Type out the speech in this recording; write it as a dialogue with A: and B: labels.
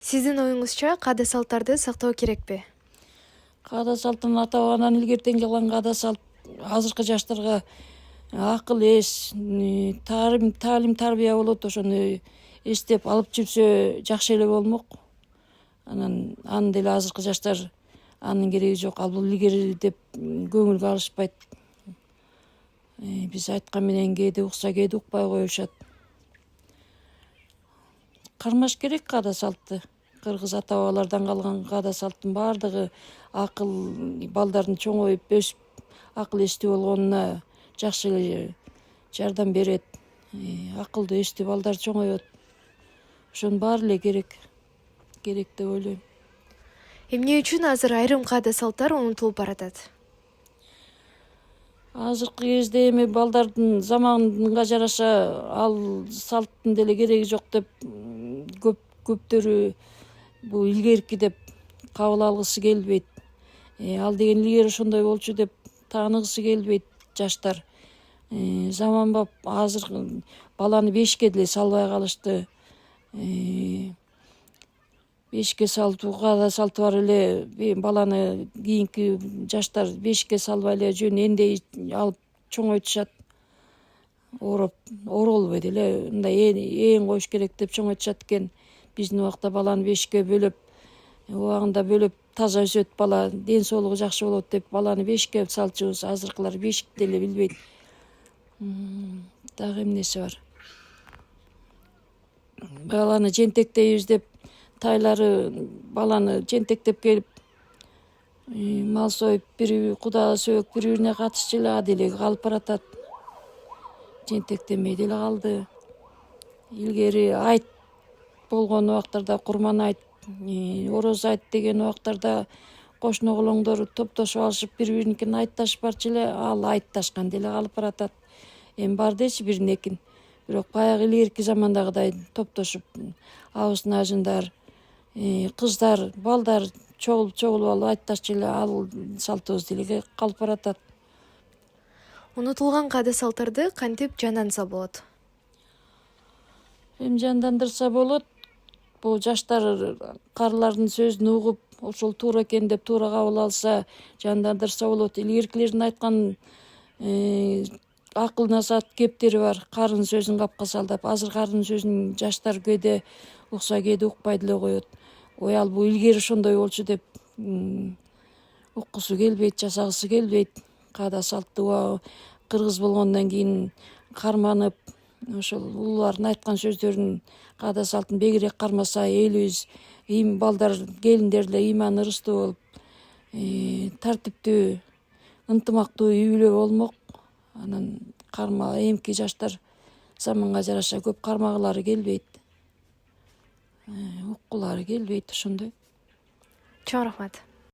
A: Сиздин оюңузча каада салттарды сактоо керекпи?
B: Каада салттын ата-бабадан илгертен калган каада салт азыркы жаштарга акыл эс, таалим тарбия болот, ошону эстеп алып жүрсө жакшы эле болмок. Аны деле азыркы жаштар анын кереги жок, ал бул илгери деп көңүлгө алышпайт. Биз айткан менен кээде укса, кээде укпай коюшат. Кармаш керек каада салтты. Кыргыз ата-бабалардан калган каада салттын баардыгы акыл, балдардын чоңоюп өсүп акыл эстүү болгонуна жакшы эле жардам берет. Акылдуу эстүү балдар чоңоет. Ошонун баары эле керек деп ойлойм.
A: Эмне үчүн азыр айрым каада салттар унутулуп баратат?
B: Азыркы кезде эми балдардын заманга жараша ал салттын деле кереги жок деп көптөрү бул илгерки деп кабыл алгысы келбейт. Ал деген илгери ошондой болчу деп тааныгысы келбейт жаштар. Заманбап азыр баланы бешикке деле салбай калышты. Бешикке салуу каада салты бар эле, баланы кийинки жаштар бешикке салбай эле жөн эндей алып чоңойтушат. Оролбойт эле, мындай ээн коюш керек деп чоңойтушат экен. Биздин убакта баланы бешикке бөлөп, убагында бөлөп таза өсөт бала, ден соолугу жакшы болот деп баланы бешикке салчубуз. Азыркылар бешикти деле билбейт. Дагы эмнеси бар? Баланы жентектейбиз деп тайлары баланы жентектеп келип, мал союп, куда сөөк бири-бирине катышчу эле деле калып баратат. Жентектемей деле калды. Илгери айт болгон убактарда курман айт, ороз айт деген убактарда кошуна колоңдор топтошуп алышып бири-бириникин айтташып барчу эле, ал айтташкан деле калып баратат. Эми бар дечи биринекин. Бирок баягы илгерки замандагыдай топтошуп абысын ажындар, кыздар, балдар чогулуп алып айтташчу эле, ал салтыбыз деле калып баратат.
A: Унутулган каада салттарды кантип жандандырса болот?
B: Эми жандандырса болот. Бул жаштар карылардын сөзүн угуп, ошол туура экен деп туура кабыл алса, жандандырса болот. Илгеркилердин айткан акыл насаат кептери бар. Карын сөзүн капка сал деп. Азыр карын сөзүн жаштар кээде укса, кээде укпай деле коет. Ой, ал бул илгери ошондой болчу деп уккусу келбейт, жасагысы келбейт. Каада салттуу кыргыз болгондон кийин карманып, ошол улуулардын айткан сөздөрүн, каада салтын бегерээк кармаса, элибиз, балдар, келиндер деле ыйман ырыстуу болуп, тартиптүү, ынтымактуу үй бүлө болмок. Анан эмки жаштар заманга жараша көп кармагылары келбейт, уккулары келбейт, ошондой.
A: Чоң рахмат.